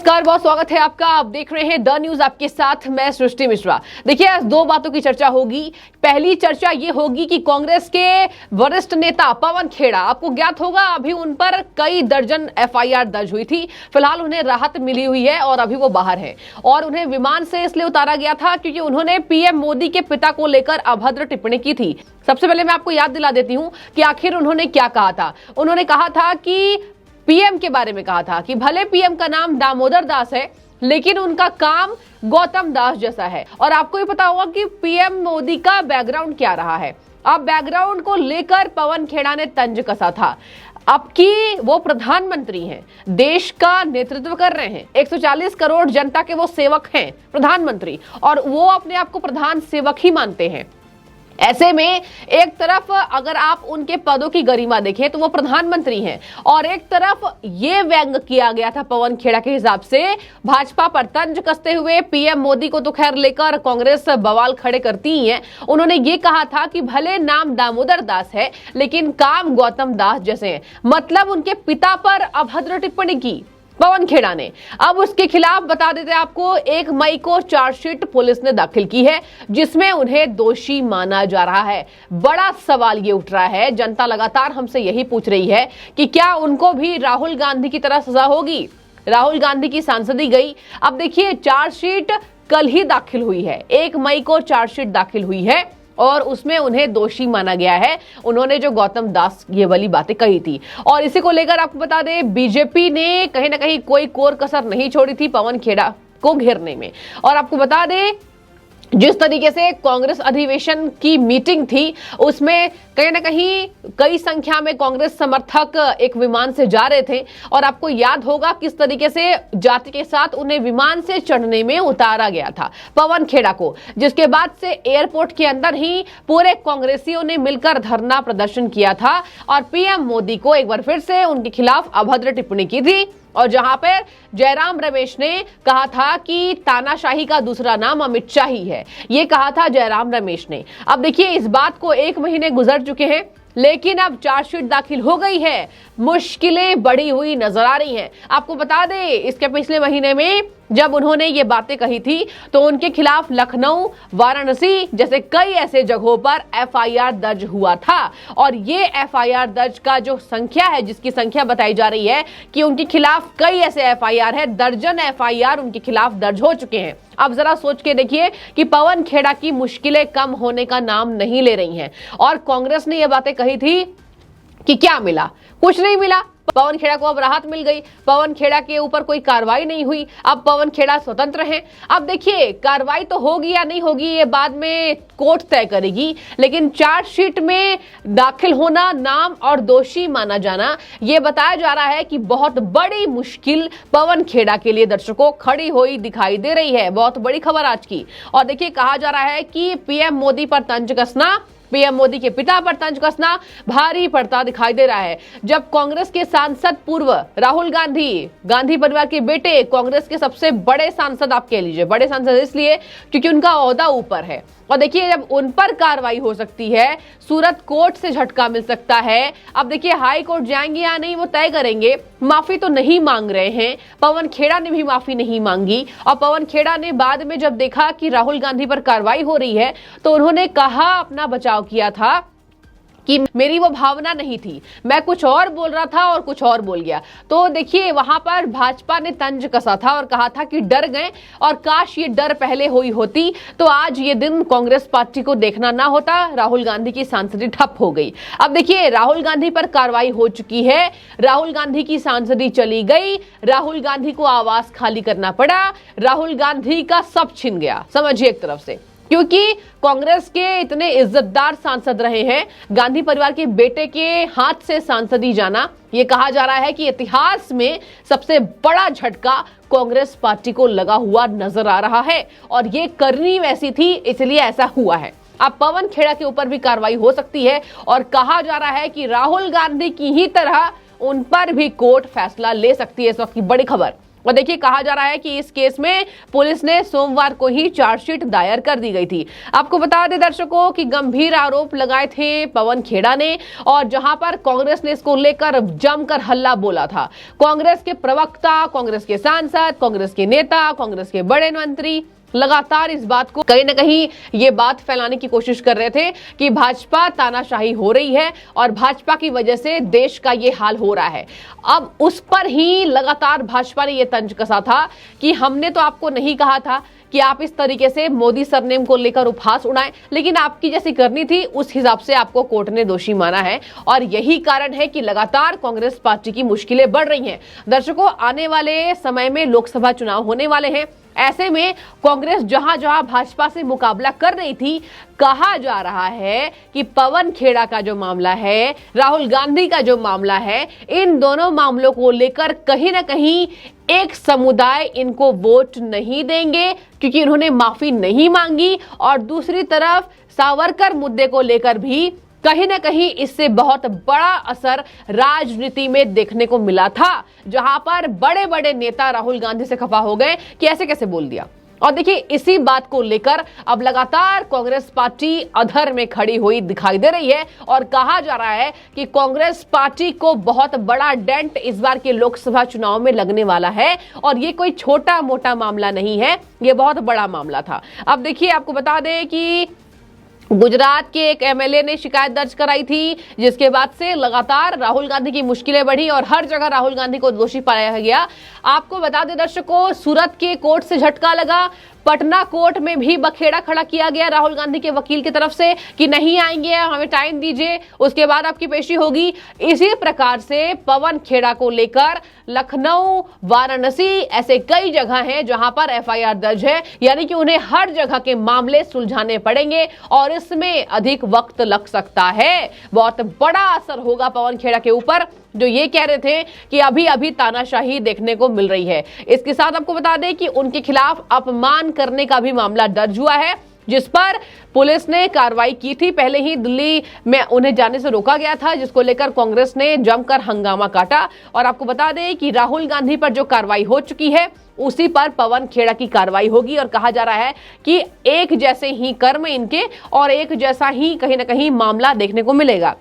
नमस्कार, बहुत स्वागत है आपका। आप देख रहे हैं द न्यूज, आपके साथ मैं सृष्टि मिश्रा। देखिए, आज दो बातों की चर्चा होगी। पहली चर्चा ये होगी कि कांग्रेस के वरिष्ठ नेता पवन खेड़ा, आपको ज्ञात होगा अभी उन पर कई दर्जन एफआईआर दर्ज हुई थी। फिलहाल उन्हें राहत मिली हुई है और अभी वो बाहर है और उन्हें विमान से इसलिए उतारा गया था क्योंकि उन्होंने पीएम मोदी के पिता को लेकर अभद्र टिप्पणी की थी। सबसे पहले मैं आपको याद दिला देती हूं कि आखिर उन्होंने क्या कहा था। उन्होंने कहा था कि पीएम के बारे में कहा था कि भले पीएम का नाम दामोदर दास है लेकिन उनका काम गौतम दास जैसा है। और आपको भी पता होगा कि पीएम मोदी का बैकग्राउंड क्या रहा है। अब बैकग्राउंड को लेकर पवन खेड़ा ने तंज कसा था। अब कि वो प्रधानमंत्री हैं, देश का नेतृत्व कर रहे हैं, 140 करोड़ जनता के वो सेवक हैं, प्रधानमंत्री, और वो अपने आप को प्रधान सेवक ही मानते हैं। ऐसे में एक तरफ अगर आप उनके पदों की गरिमा देखें तो वो प्रधानमंत्री हैं और एक तरफ ये व्यंग किया गया था पवन खेड़ा के हिसाब से भाजपा पर तंज कसते हुए। पीएम मोदी को तो खैर लेकर कांग्रेस बवाल खड़े करती ही है। उन्होंने ये कहा था कि भले नाम दामोदर दास है लेकिन काम गौतम दास जैसे हैं, मतलब उनके पिता पर अभद्र टिप्पणी की पवन खेड़ा ने। अब उसके खिलाफ बता देते हैं आपको, 1 मई को चार्जशीट पुलिस ने दाखिल की है जिसमें उन्हें दोषी माना जा रहा है। बड़ा सवाल ये उठ रहा है, जनता लगातार हमसे यही पूछ रही है कि क्या उनको भी राहुल गांधी की तरह सजा होगी। राहुल गांधी की सांसदी गई। अब देखिए, चार्जशीट कल ही दाखिल हुई है, 1 मई को चार्जशीट दाखिल हुई है और उसमें उन्हें दोषी माना गया है। उन्होंने जो गौतम दास ये वाली बातें कही थी और इसी को लेकर आपको बता दें, बीजेपी ने कहीं ना कहीं कोई कोर कसर नहीं छोड़ी थी पवन खेड़ा को घेरने में। और आपको बता दें, जिस तरीके से कांग्रेस अधिवेशन की मीटिंग थी उसमें कहीं ना कहीं कई संख्या में कांग्रेस समर्थक एक विमान से जा रहे थे और आपको याद होगा किस तरीके से जाति के साथ उन्हें विमान से चढ़ने में उतारा गया था पवन खेड़ा को, जिसके बाद से एयरपोर्ट के अंदर ही पूरे कांग्रेसियों ने मिलकर धरना प्रदर्शन किया था और पीएम मोदी को एक बार फिर से उनके खिलाफ अभद्र टिप्पणी की थी। और जहां पर जयराम रमेश ने कहा था कि तानाशाही का दूसरा नाम अमित शाह ही है, ये कहा था जयराम रमेश ने। अब देखिए, इस बात को 1 महीने गुजर चुके हैं लेकिन अब चार्जशीट दाखिल हो गई है। मुश्किलें बढ़ी हुई नजर आ रही हैं। आपको बता दें, इसके पिछले महीने में जब उन्होंने ये बातें कही थी तो उनके खिलाफ लखनऊ, वाराणसी जैसे कई ऐसे जगहों पर एफआईआर दर्ज हुआ था और ये एफआईआर दर्ज का जो संख्या है, जिसकी संख्या बताई जा रही है कि उनके खिलाफ कई ऐसे एफआईआर है, दर्जन एफआईआर उनके खिलाफ दर्ज हो चुके हैं। अब जरा सोच के देखिए कि पवन खेड़ा की मुश्किलें कम होने का नाम नहीं ले रही हैं। और कांग्रेस ने ये बातें कही थी कि क्या मिला, कुछ नहीं मिला। पवन खेड़ा को अब राहत मिल गई, पवन खेड़ा के ऊपर कोई कार्रवाई नहीं हुई, अब पवन खेड़ा स्वतंत्र हैं। अब देखिए, कार्रवाई तो होगी या नहीं होगी ये बाद में कोर्ट तय करेगी, लेकिन चार्जशीट में दाखिल होना, नाम और दोषी माना जाना, ये बताया जा रहा है कि बहुत बड़ी मुश्किल पवन खेड़ा के लिए दर्शकों खड़ी हुई दिखाई दे रही है। बहुत बड़ी खबर आज की। और देखिए, कहा जा रहा है कि पीएम मोदी पर तंज कसना, पीएम मोदी के पिता पर तंज कसना भारी पड़ता दिखाई दे रहा है। जब कांग्रेस के सांसद पूर्व राहुल गांधी, गांधी परिवार के बेटे, कांग्रेस के सबसे बड़े सांसद, आप कह लीजिए बड़े सांसद इसलिए क्योंकि उनका ओहदा ऊपर है, और देखिए जब उन पर कार्रवाई हो सकती है, सूरत कोर्ट से झटका मिल सकता है। अब देखिए, हाई कोर्ट जाएंगे या नहीं वो तय करेंगे। माफी तो नहीं मांग रहे हैं, पवन खेड़ा ने भी माफी नहीं मांगी और पवन खेड़ा ने बाद में जब देखा कि राहुल गांधी पर कार्रवाई हो रही है तो उन्होंने कहा, अपना बचाव किया था कि मेरी वो भावना नहीं थी, मैं कुछ और बोल रहा था और कुछ और बोल गया। तो देखिए, वहां पर भाजपा ने तंज कसा था और कहा था कि डर गए और काश ये डर पहले हुई होती तो आज ये दिन कांग्रेस पार्टी को देखना ना होता, राहुल गांधी की सांसदी ठप हो गई। अब देखिए, राहुल गांधी पर कार्रवाई हो चुकी है, राहुल गांधी की सांसदी चली गई, राहुल गांधी को आवास खाली करना पड़ा, राहुल गांधी का सब छिन गया, समझिए एक तरफ से, क्योंकि कांग्रेस के इतने इज्जतदार सांसद रहे हैं। गांधी परिवार के बेटे के हाथ से सांसदी जाना, यह कहा जा रहा है कि इतिहास में सबसे बड़ा झटका कांग्रेस पार्टी को लगा हुआ नजर आ रहा है और ये करनी वैसी थी, इसलिए ऐसा हुआ है। अब पवन खेड़ा के ऊपर भी कार्रवाई हो सकती है और कहा जा रहा है कि राहुल गांधी की ही तरह उन पर भी कोर्ट फैसला ले सकती है। इस वक्त की बड़ी खबर। और देखिए कहा जा रहा है कि इस केस में पुलिस ने सोमवार को ही चार्जशीट दायर कर दी गई थी। आपको बता दें दर्शकों कि गंभीर आरोप लगाए थे पवन खेड़ा ने, और जहां पर कांग्रेस ने इसको लेकर जमकर हल्ला बोला था। कांग्रेस के प्रवक्ता, कांग्रेस के सांसद, कांग्रेस के नेता, कांग्रेस के बड़े मंत्री लगातार इस बात को कहीं ना कहीं ये बात फैलाने की कोशिश कर रहे थे कि भाजपा तानाशाही हो रही है और भाजपा की वजह से देश का ये हाल हो रहा है। अब उस पर ही लगातार भाजपा ने ये तंज कसा था कि हमने तो आपको नहीं कहा था कि आप इस तरीके से मोदी सरनेम को लेकर उपहास उड़ाएं, लेकिन आपकी जैसी करनी थी उस हिसाब से आपको कोर्ट ने दोषी माना है। और यही कारण है कि लगातार कांग्रेस पार्टी की मुश्किलें बढ़ रही हैं। दर्शकों, आने वाले समय में लोकसभा चुनाव होने वाले हैं। ऐसे में कांग्रेस जहां जहां भाजपा से मुकाबला कर रही थी, कहा जा रहा है कि पवन खेड़ा का जो मामला है, राहुल गांधी का जो मामला है, इन दोनों मामलों को लेकर कहीं ना कहीं एक समुदाय इनको वोट नहीं देंगे क्योंकि इन्होंने माफी नहीं मांगी। और दूसरी तरफ सावरकर मुद्दे को लेकर भी कहीं ना कहीं इससे बहुत बड़ा असर राजनीति में देखने को मिला था, जहां पर बड़े बड़े नेता राहुल गांधी से खफा हो गए कि ऐसे कैसे बोल दिया। और देखिए इसी बात को लेकर अब लगातार कांग्रेस पार्टी अधर में खड़ी हुई दिखाई दे रही है और कहा जा रहा है कि कांग्रेस पार्टी को बहुत बड़ा डेंट इस बार के लोकसभा चुनाव में लगने वाला है। और ये कोई छोटा मोटा मामला नहीं है, ये बहुत बड़ा मामला था। अब देखिए आपको बता दें कि गुजरात के एक एमएलए ने शिकायत दर्ज कराई थी, जिसके बाद से लगातार राहुल गांधी की मुश्किलें बढ़ी और हर जगह राहुल गांधी को दोषी पाया गया। आपको बता दें दर्शकों, सूरत के कोर्ट से झटका लगा, पटना कोर्ट में भी बखेड़ा खड़ा किया गया राहुल गांधी के वकील की तरफ से कि नहीं आएंगे, हमें टाइम दीजिए, उसके बाद आपकी पेशी होगी। इसी प्रकार से पवन खेड़ा को लेकर लखनऊ, वाराणसी ऐसे कई जगह हैं जहां पर एफआईआर दर्ज है, यानी कि उन्हें हर जगह के मामले सुलझाने पड़ेंगे और इसमें अधिक वक्त लग सकता है। बहुत बड़ा असर होगा पवन खेड़ा के ऊपर, जो ये कह रहे थे कि अभी अभी तानाशाही देखने को मिल रही है। इसके साथ आपको बता दें कि उनके खिलाफ अपमान करने का भी मामला दर्ज हुआ है, जिस पर पुलिस ने कार्रवाई की थी। पहले ही दिल्ली में उन्हें जाने से रोका गया था, जिसको लेकर कांग्रेस ने जमकर हंगामा काटा। और आपको बता दें कि राहुल गांधी पर जो कार्रवाई हो चुकी है, उसी पर पवन खेड़ा की कार्रवाई होगी। और कहा जा रहा है कि एक जैसे ही कर्म इनके और एक जैसा ही कहीं ना कहीं मामला देखने को मिलेगा।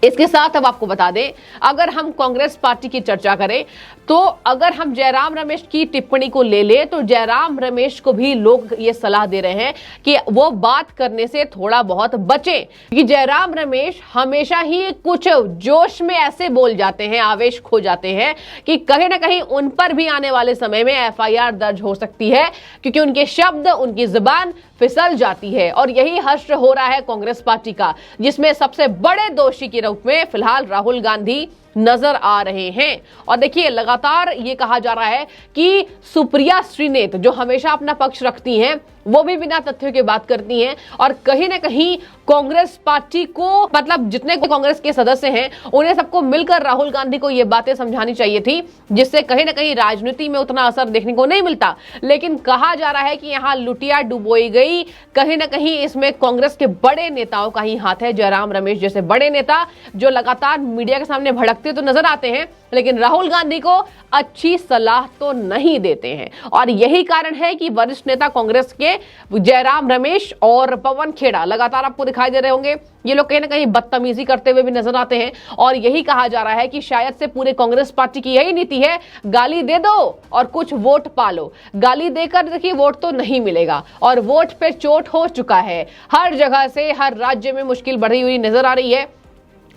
इसके साथ अब आपको बता दें, अगर हम कांग्रेस पार्टी की चर्चा करें तो अगर हम जयराम रमेश की टिप्पणी को ले ले तो जयराम रमेश को भी लोग ये सलाह दे रहे हैं कि वो बात करने से थोड़ा बहुत बचें, क्योंकि जयराम रमेश हमेशा ही कुछ जोश में ऐसे बोल जाते हैं, आवेश खो जाते हैं कि कहीं ना कहीं उन पर भी आने वाले समय में एफआईआर दर्ज हो सकती है, क्योंकि उनके शब्द, उनकी जुबान फिसल जाती है। और यही हश्र हो रहा है कांग्रेस पार्टी का, जिसमें सबसे बड़े दोषी के रूप में फिलहाल राहुल गांधी नजर आ रहे हैं। और देखिए लगातार ये कहा जा रहा है कि सुप्रिया श्रीनेत, जो हमेशा अपना पक्ष रखती हैं, वो भी बिना तथ्यों के बात करती हैं और कहीं ना कहीं कांग्रेस पार्टी को, मतलब जितने कांग्रेस के सदस्य हैं, उन्हें सबको मिलकर राहुल गांधी को ये बातें समझानी चाहिए थी, जिससे कहीं ना कहीं राजनीति में उतना असर देखने को नहीं मिलता। लेकिन कहा जा रहा है कि यहाँ लुटिया डुबोई गई, कहीं ना कहीं इसमें कांग्रेस के बड़े नेताओं का ही हाथ है। जयराम रमेश जैसे बड़े नेता जो लगातार मीडिया के सामने भड़कते तो नजर आते हैं, लेकिन राहुल गांधी को अच्छी सलाह तो नहीं देते हैं। और यही कारण है कि वरिष्ठ नेता कांग्रेस के जयराम रमेश और पवन खेड़ा लगातार आपको दिखाई दे रहे होंगे, ये लोग कहीं ना कहीं बदतमीजी करते हुए भी नजर आते हैं। और यही कहा जा रहा है कि शायद से पूरे कांग्रेस पार्टी की यही नीति है, गाली दे दो और कुछ वोट पालो। गाली देकर देखिए वोट तो नहीं मिलेगा, और वोट पे चोट हो चुका है। हर जगह से, हर राज्य में मुश्किल बढ़ी हुई नजर आ रही है।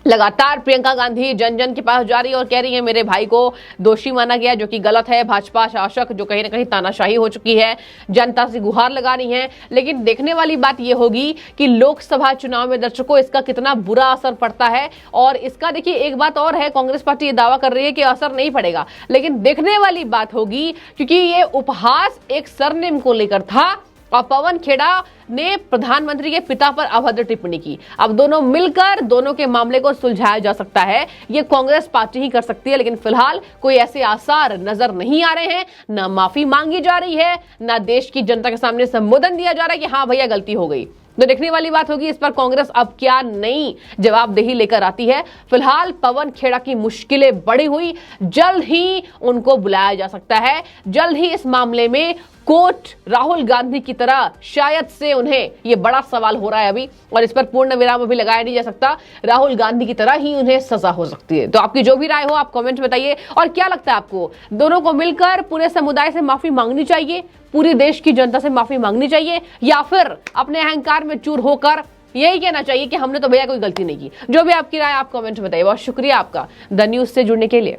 लगातार प्रियंका गांधी जन जन के पास जा रही है और कह रही है मेरे भाई को दोषी माना गया, जो कि गलत है। भाजपा शासक जो कहीं ना कहीं तानाशाही हो चुकी है, जनता से गुहार लगा रही है। लेकिन देखने वाली बात यह होगी कि लोकसभा चुनाव में दर्शकों इसका कितना बुरा असर पड़ता है। और इसका देखिए एक बात और है, कांग्रेस पार्टी ये दावा कर रही है कि असर नहीं पड़ेगा, लेकिन देखने वाली बात होगी, क्योंकि ये उपहास एक सरनेम को लेकर था और पवन खेड़ा ने प्रधानमंत्री के पिता पर अभद्र टिप्पणी की। अब दोनों मिलकर दोनों के मामले को सुलझाया जा सकता है, ये कांग्रेस पार्टी ही कर सकती है। लेकिन फिलहाल कोई ऐसे आसार नजर नहीं आ रहे हैं, ना माफी मांगी जा रही है, ना देश की जनता के सामने संबोधन दिया जा रहा है कि हाँ भैया गलती हो गई। तो देखने वाली बात होगी इस पर कांग्रेस अब क्या नई जवाबदेही लेकर आती है। फिलहाल पवन खेड़ा की मुश्किलें बढ़ी हुई, जल्द ही उनको बुलाया जा सकता है, जल्द ही इस मामले में कोर्ट राहुल गांधी की तरह शायद से उन्हें, यह बड़ा सवाल हो रहा है अभी और इस पर पूर्ण विराम अभी लगाया नहीं जा सकता, राहुल गांधी की तरह ही उन्हें सजा हो सकती है। तो आपकी जो भी राय हो आप कमेंट में बताइए। और क्या लगता है आपको, दोनों को मिलकर पूरे समुदाय से माफी मांगनी चाहिए, पूरी देश की जनता से माफी मांगनी चाहिए, या फिर अपने अहंकार में चूर होकर यही कहना चाहिए कि हमने तो भैया कोई गलती नहीं की? जो भी आपकी राय आप कमेंट में बताइए। बहुत शुक्रिया आपका द न्यूज से जुड़ने के लिए।